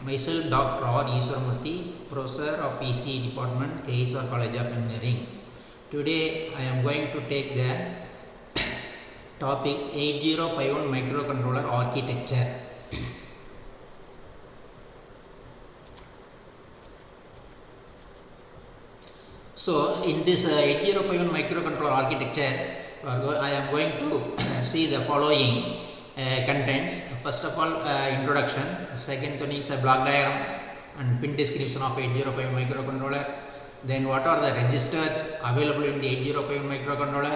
Myself Dr.R.Eswaramoorthi, Professor of ECE Department, KSR College of Engineering. Today I am going to take the topic 8051 microcontroller architecture. So in this 8051 microcontroller architecture, I am going to see the following contents. First of all, introduction. Second one is a block diagram and pin description of 8051 microcontroller. Then what are the registers available in the 8051 microcontroller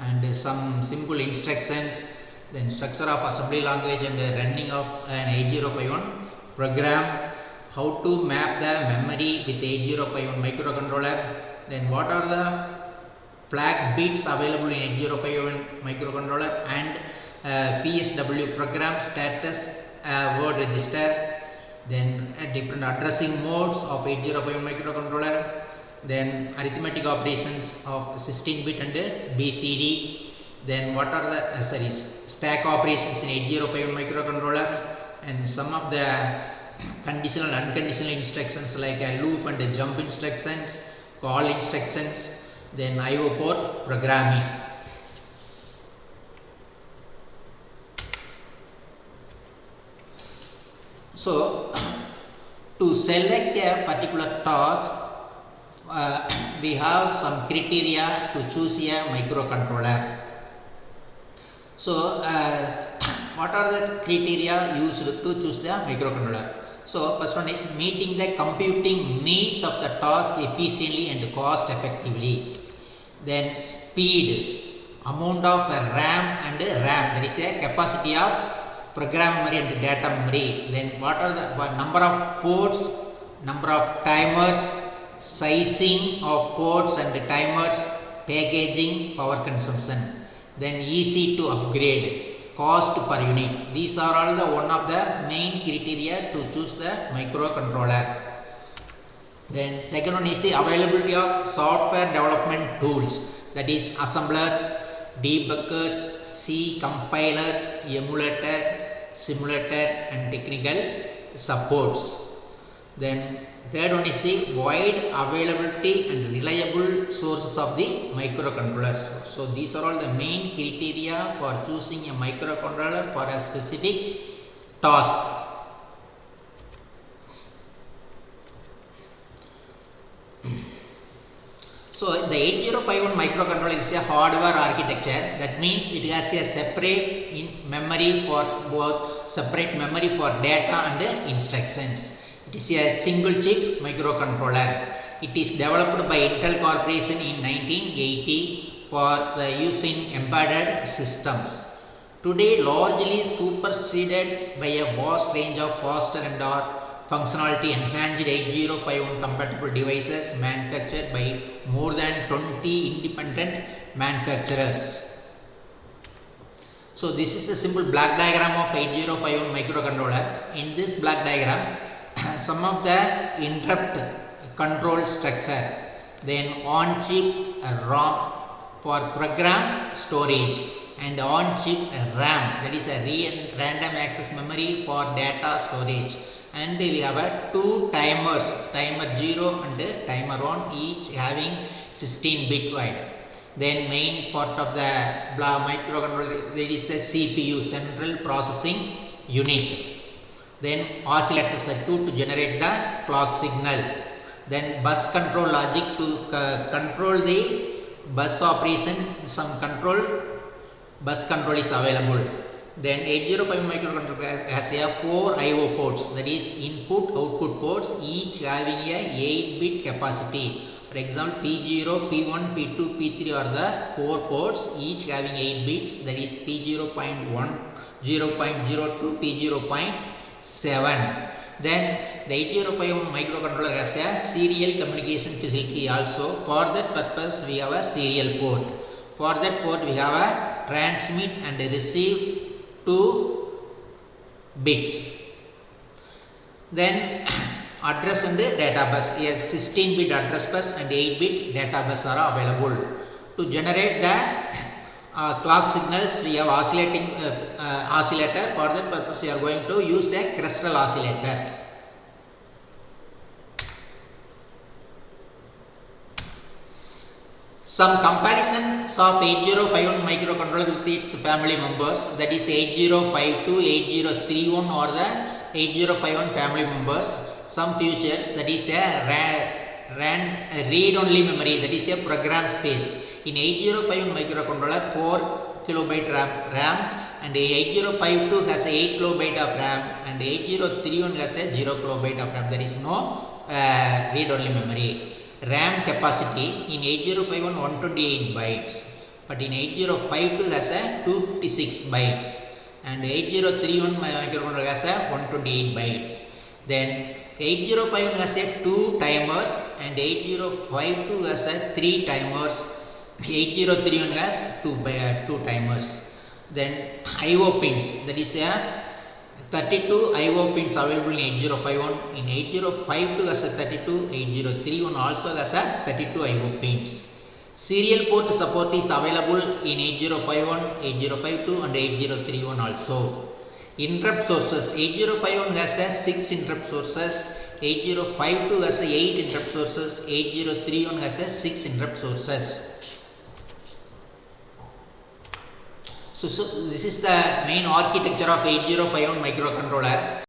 and some simple instructions. Then structure of assembly language and running of an 8051 program. How to map the memory with 8051 microcontroller. Then what are the flag bits available in 8051 microcontroller and PSW program status word register. Then different addressing modes of 8051 microcontroller. Then arithmetic operations of 16-bit and BCD. Then what are the stack operations in 8051 microcontroller and some of the conditional and unconditional instructions like a loop and jump instructions, call instructions, then IO port programming. So to select a particular task, we have some criteria to choose a microcontroller. So what are the criteria used to choose the microcontroller? So first one is meeting the computing needs of the task efficiently and cost effectively. Then speed, amount of RAM and RAM, that is the capacity of program memory and data memory. Then what are the number of ports, number of timers, sizing of ports and timers, packaging, power consumption. Then easy to upgrade, cost per unit. These are all the one of the main criteria to choose the microcontroller. Then second one is the availability of software development tools, that is assemblers, debuggers, C compilers, emulator, simulator and technical supports. Then third one is the wide availability and reliable sources of the microcontrollers. So these are all the main criteria for choosing a microcontroller for a specific task. So the 8051 microcontroller is a hardware architecture. That means it has a separate memory for both separate memory for data and instructions. It is a single chip microcontroller. It is developed by Intel Corporation in 1980 for the use in embedded systems. Today largely superseded by a vast range of faster and functionality enhanced 8051 compatible devices manufactured by more than 20 independent manufacturers. So this is the simple block diagram of 8051 microcontroller. In this block diagram, some of the interrupt control structure, then on chip ROM for program storage and on chip RAM, that is a random access memory for data storage. And we have two timers, timer 0 and timer 1, each having 16-bit wide. Then main part of the microcontroller, that is the CPU, central processing unit. Then oscillator circuit to generate the clock signal. Then bus control logic to control the bus operation, some bus control is available. Then 8051 microcontroller has a 4 IO ports, that is input output ports, each having a 8-bit capacity. For example, P0, P1, P2, P3 are the 4 ports, each having 8 bits, that is P0.1, 0.02, P0.7. Then the 8051 microcontroller has a serial communication facility also. For that purpose, we have a serial port. For that port, we have a transmit and receive 2 bits. Then address and data bus, a 16-bit address bus and 8-bit data bus are available. To generate the clock signals, we have oscillator. For that purpose, we are going to use the crystal oscillator. Some comparisons of 8051 microcontroller with its family members, that is 8052, 8031 or the 8051 family members. Some features, that is a read-only memory, that is a program space. In 8051 microcontroller, 4 kilobyte RAM and 8052 has 8 kilobyte of RAM and 8031 has a 0 kilobyte of RAM. There is no read-only memory. RAM capacity in 8051 128 bytes, but in 8052 has a 256 bytes and 8031 microcontroller has a 128 bytes. Then 8051 has a 2 timers and 8052 has a 3 timers. 8031 has 2 timers. Then IO pins, that is a 32 IO pins available in 8051. In 8052 has a 32, 8031 also has a 32 IO pins. Serial port support is available in 8051, 8052 and 8031 also. Interrupt sources, 8051 has a 6 interrupt sources, 8052 has a 8 interrupt sources, 8031 has a 6 interrupt sources. So this is the main architecture of 8051 microcontroller.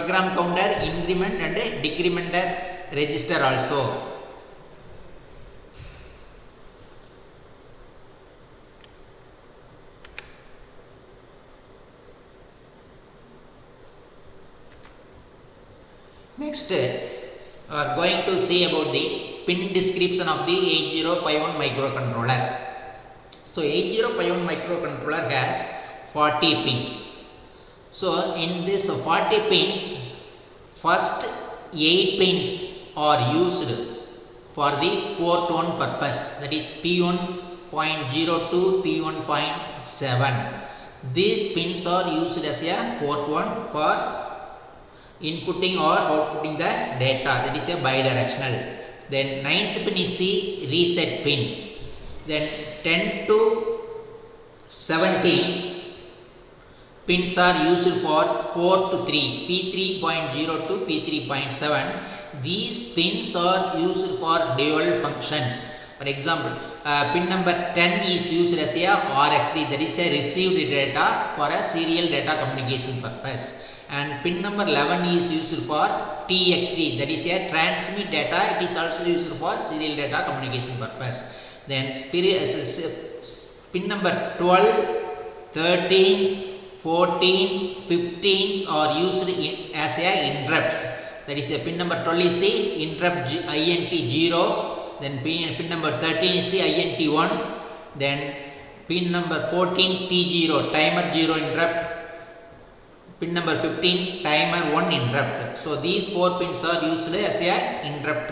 program counter, increment and decrementer register also. Next, we are going to see about the pin description of the 8051 microcontroller. So 8051 microcontroller has 40 pins. So in this 40 pins, first 8 pins are used for the port 1 purpose, that is P1.0 to P1.7. These pins are used as a port 1 for inputting or outputting the data, that is a bidirectional. Then 9th pin is the reset pin. Then 10 to 17 pins are used for port 3, P3.0 to P3.7. These pins are used for dual functions. For example, pin number 10 is used as a RxD, that is a received data for a serial data communication purpose. And pin number 11 is used for TXD, that is a transmit data. It is also used for serial data communication purpose. Then pin number 12, 13, 14, 15s are used as a interrupts. That is a pin number 12 is the interrupt INT 0. Then pin number 13 is the INT 1. Then pin number 14 T0, timer 0 interrupt. Pin number 15, timer 1 interrupt. So these 4 pins are used as a interrupt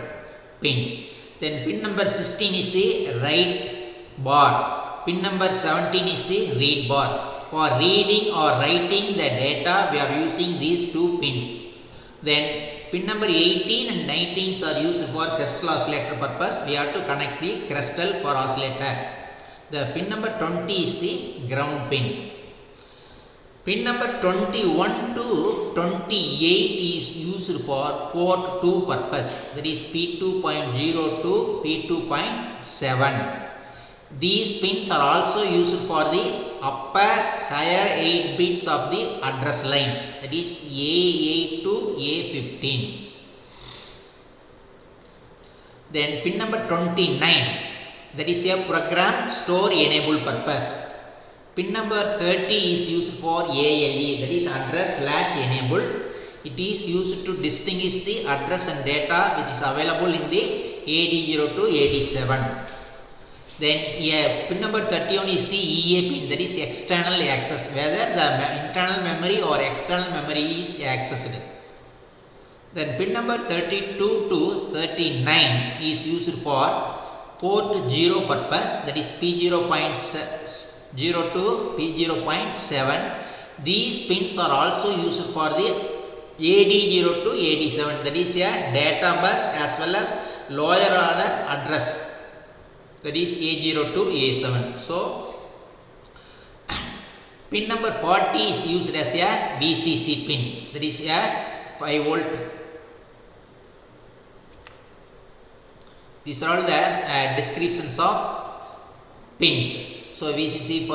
pins. Then pin number 16 is the write bar. Pin number 17 is the read bar. For reading or writing the data, we are using these 2 pins. Then pin number 18 and 19 are used for crystal oscillator purpose. We have to connect the crystal for oscillator. The pin number 20 is the ground pin. Pin number 21 to 28 is used for port 2 purpose, that is P2.0 to P2.7. These pins are also used for the upper higher 8 bits of the address lines, that is A8 to A15. Then pin number 29, that is a program store enable purpose. Pin number 30 is used for ALE, that is address latch enabled. It is used to distinguish the address and data which is available in the AD0 to AD7. Then pin number 31 is the EA pin, that is external access, whether the internal memory or external memory is accessed. Then pin number 32 to 39 is used for port 0 purpose, that is P0.0 to P0.7. These pins are also used for the AD0 to AD7, that is a data bus as well as lower order address, that is A0 to A7. So pin number 40 is used as a VCC pin, that is a 5 volt. These are all the descriptions of pins. So VCC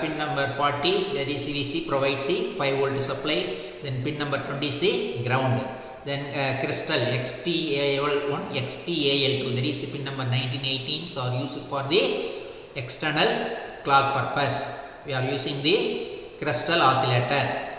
pin number 40, that is VC provides the 5 volt supply. Then pin number 20 is the ground. Then crystal XTAL1, XTAL2, that is pin number 19, 18s are used for the external clock purpose. We are using the crystal oscillator.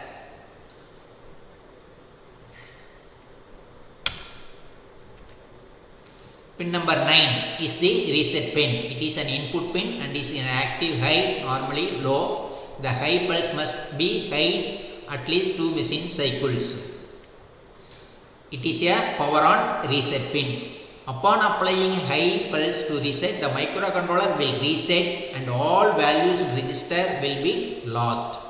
Pin number 9 is the reset pin. It is an input pin and is in active high, normally low. The high pulse must be high at least 2 machine cycles. It is a power on reset pin. Upon applying high pulse to reset, the microcontroller will reset and all values in register will be lost.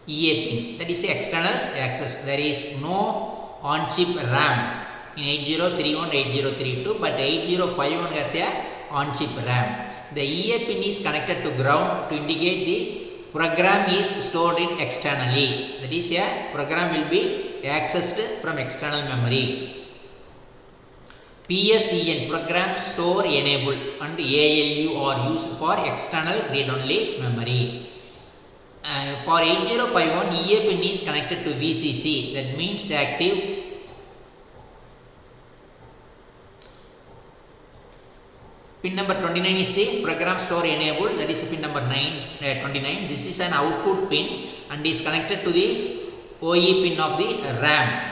EA pin, that is external access. There is no on-chip RAM in 8031, 8032, but 8051 has a on-chip RAM. The EA pin is connected to ground to indicate the program is stored in externally. That is, a program will be accessed from external memory. PSEN, Program Store Enable, and ALU are used for external read-only memory. For 8051, EA pin is connected to VCC, that means active. Pin number 29 is the Program Store Enable, that is pin number 29. This is an output pin and is connected to the OE pin of the RAM.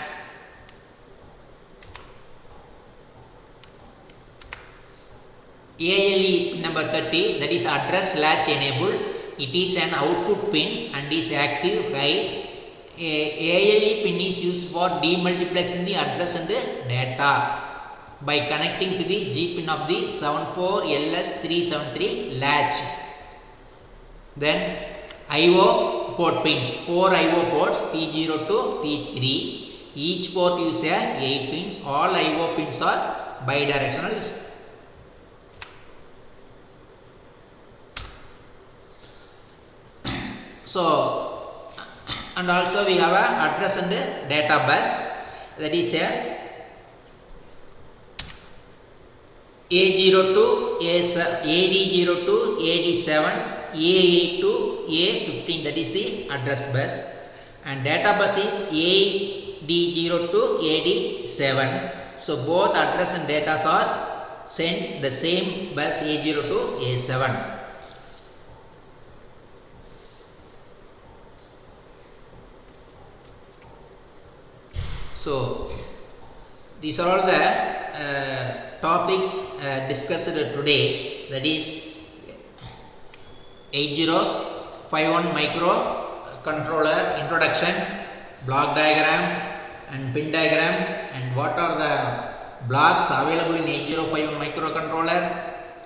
ALE pin number 30, that is address latch enable. It is an output pin and is active high. ALE pin is used for demultiplexing the address and the data by connecting to the G pin of the 74LS373 latch. Then IO port pins, 4 IO ports P0 to P3. Each port uses 8 pins. All IO pins are bidirectional. So, and also we have a address and a data bus, that is a A0 to AD0 to AD7, A8 to A15, that is the address bus, and data bus is AD0 to AD7. So both address and data are sent the same bus A0 to A7. So these are all the topics discussed today, that is 8051 microcontroller introduction, block diagram and pin diagram, and what are the blocks available in 8051 microcontroller,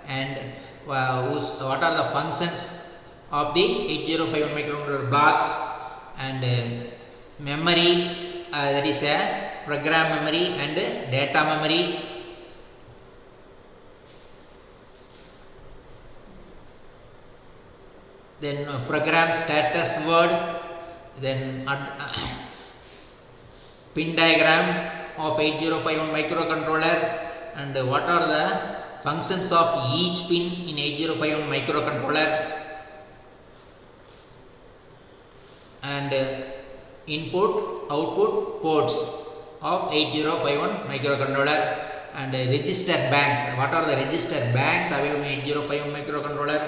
and what are the functions of the 8051 microcontroller blocks, and memory, that is a program memory and data memory. Then program status word, then pin diagram of 8051 microcontroller, and what are the functions of each pin in 8051 microcontroller, and input output ports of 8051 microcontroller, and register banks. What are the register banks available in 8051 microcontroller?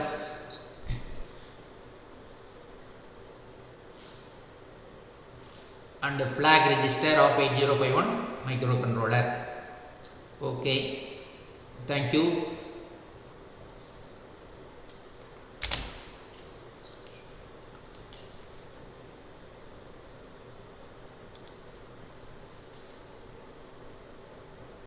And flag register of 8051 microcontroller. Okay, thank you.